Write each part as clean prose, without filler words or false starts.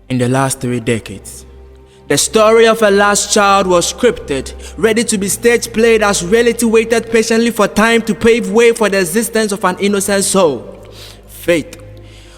In the last 3 decades, the story of a lost child was scripted, ready to be stage played as reality waited patiently for time to pave way for the existence of an innocent soul. Faith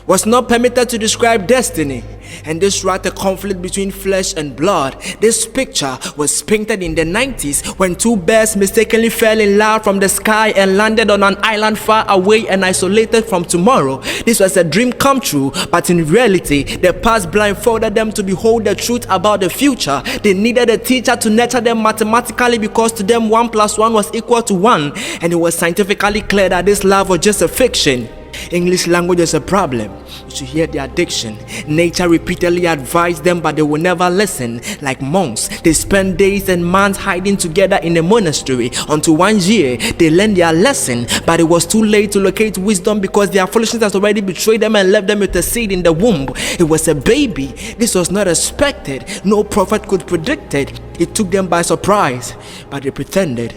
was not permitted to describe destiny, and this wrought a conflict between flesh and blood. This picture was painted in the 90s when 2 birds mistakenly fell in love from the sky and landed on an island far away and isolated from tomorrow. This was a dream come true, but in reality, the past blindfolded them to behold the truth about the future. They needed a teacher to nurture them mathematically because to them 1 + 1 was equal to 1, and it was scientifically clear that this love was just a fiction. English language is a problem. You should hear their diction. Nature repeatedly advised them, but they will never listen. Like monks, they spend days and months hiding together in a monastery. Until one year, they learned their lesson, but it was too late to locate wisdom because their foolishness has already betrayed them and left them with a seed in the womb. It was a baby. This was not expected. No prophet could predict it. It took them by surprise, but they pretended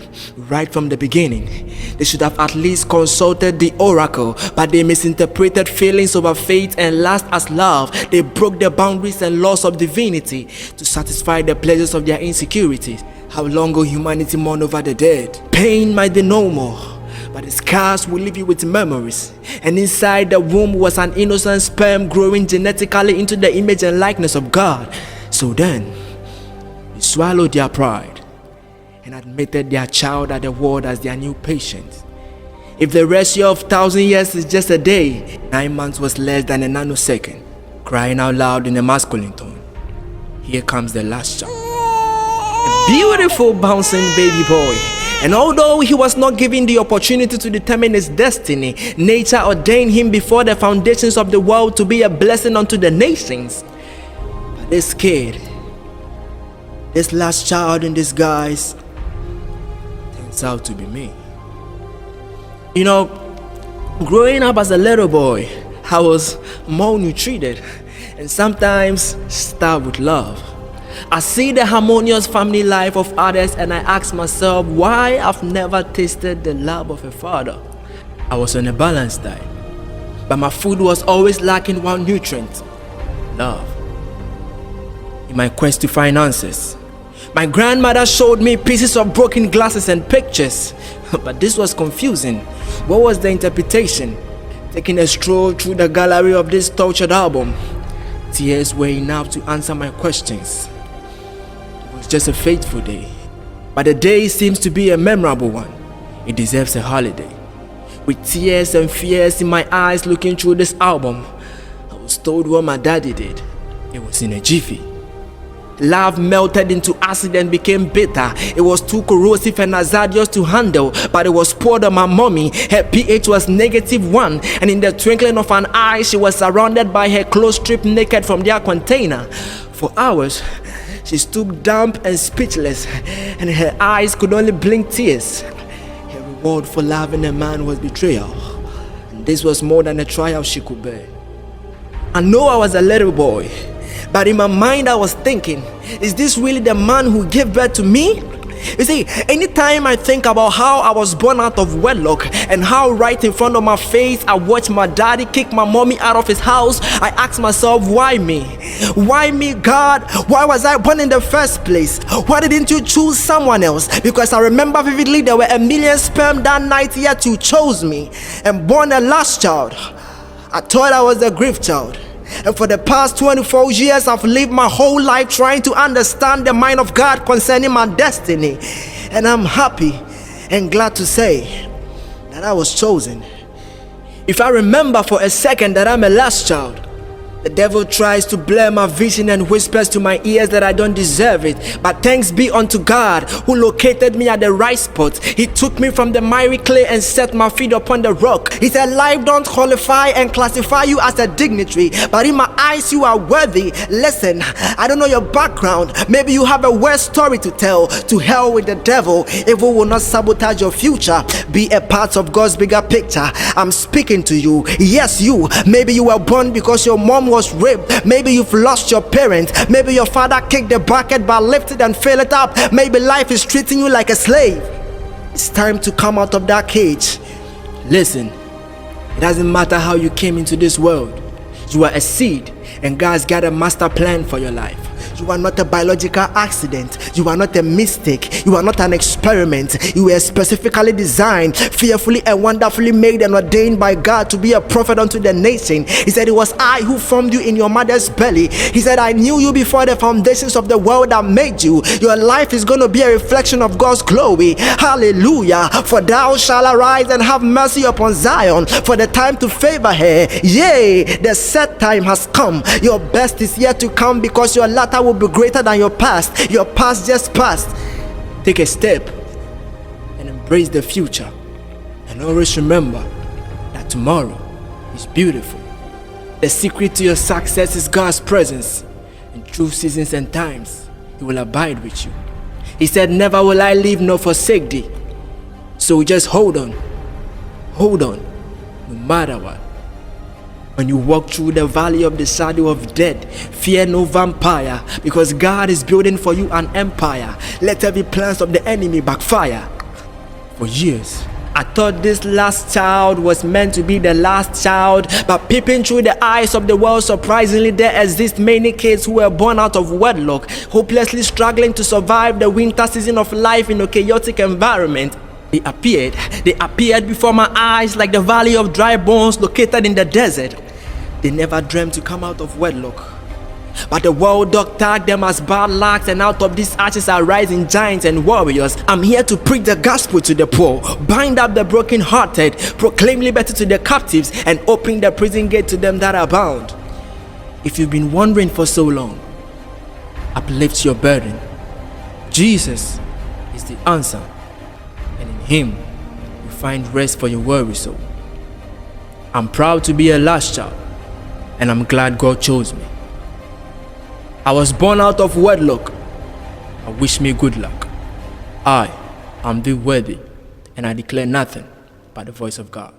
right from the beginning. They should have at least consulted the oracle, but they misinterpreted feelings over faith and lust as love. They broke the boundaries and laws of divinity to satisfy the pleasures of their insecurities. How long will humanity mourn over the dead? Pain might be no more, but the scars will leave you with memories. And inside the womb was an innocent sperm growing genetically into the image and likeness of God. So then, they swallowed their pride and admitted their child at the world as their new patient. If the ratio of 1,000 years is just a day, 9 months was less than a nanosecond. Crying out loud in a masculine tone, here comes the last child. A beautiful bouncing baby boy. And although he was not given the opportunity to determine his destiny, nature ordained him before the foundations of the world to be a blessing unto the nations. But this kid, this last child in disguise, turns out to be me. You know, growing up as a little boy, I was malnourished and sometimes starved with love. I see the harmonious family life of others and I ask myself why I've never tasted the love of a father. I was on a balanced diet, but my food was always lacking one nutrient: love. In my quest to find answers, my grandmother showed me pieces of broken glasses and pictures, but this was confusing. What was the interpretation? Taking a stroll through the gallery of this tortured album, tears were enough to answer my questions. It was just a fateful day, but the day seems to be a memorable one. It deserves a holiday. With tears and fears in my eyes looking through this album, I was told what my daddy did. It was in a jiffy. Love melted into acid and became bitter. It was too corrosive and hazardous to handle, but it was poured on my mommy. Her pH was -1, and in the twinkling of an eye, she was surrounded by her clothes stripped naked from their container. For hours, she stood damp and speechless, and her eyes could only blink tears. Her reward for loving a man was betrayal, and this was more than a trial she could bear. I know I was a little boy, but in my mind I was thinking, is this really the man who gave birth to me? You see, anytime I think about how I was born out of wedlock and how right in front of my face I watched my daddy kick my mommy out of his house, I ask myself, why me? Why me, God? Why was I born in the first place? Why didn't you choose someone else? Because I remember vividly there were a million sperm that night, yet you chose me and born a last child. I thought I was a grief child. And for the past 24 years, I've lived my whole life trying to understand the mind of God concerning my destiny. And I'm happy and glad to say that I was chosen. If I remember for a second that I'm a last child, the devil tries to blur my vision and whispers to my ears that I don't deserve it. But thanks be unto God who located me at the right spot. He took me from the miry clay and set my feet upon the rock. He said, life don't qualify and classify you as a dignitary, but in my eyes you are worthy. Listen, I don't know your background. Maybe you have a worse story to tell. To hell with the devil. Evil will not sabotage your future. Be a part of God's bigger picture. I'm speaking to you. Yes, you. Maybe you were born because your mom was raped. Maybe you've lost your parent. Maybe your father kicked the bucket but lifted and filled it up. Maybe life is treating you like a slave. It's time to come out of that cage. Listen, it doesn't matter how you came into this world. You are a seed, and God's got a master plan for your life. You are not a biological accident. You are not a mistake. You are not an experiment. You were specifically designed, fearfully and wonderfully made and ordained by God to be a prophet unto the nation. He said, it was I who formed you in your mother's belly. He said, I knew you before the foundations of the world that made you. Your life is going to be a reflection of God's glory. Hallelujah. For thou shalt arise and have mercy upon Zion, for the time to favor her. Yea, the set time has come. Your best is yet to come, because your latter will be greater than your past. Your past just passed. Take a step and embrace the future, and always remember that tomorrow is beautiful. The secret to your success is God's presence. In true seasons and times, He will abide with you. He said, never will I leave nor forsake thee. So just hold on, no matter what. When you walk through the valley of the shadow of death, fear no vampire, because God is building for you an empire. Let every plans of the enemy backfire. For years, I thought this last child was meant to be the last child, but peeping through the eyes of the world, surprisingly there exist many kids who were born out of wedlock, hopelessly struggling to survive the winter season of life in a chaotic environment. They appeared before my eyes like the valley of dry bones located in the desert. They never dreamed to come out of wedlock, but the world dog tagged them as bad lucks, and out of these ashes are rising giants and warriors. I'm here to preach the gospel to the poor, bind up the brokenhearted, proclaim liberty to the captives, and open the prison gate to them that are bound. If you've been wondering for so long, uplift your burden. Jesus is the answer, and in Him you find rest for your weary soul. I'm proud to be a last child, and I'm glad God chose me. I was born out of wedlock. I wish me good luck. I am DWorthy, and I declare nothing but the voice of God.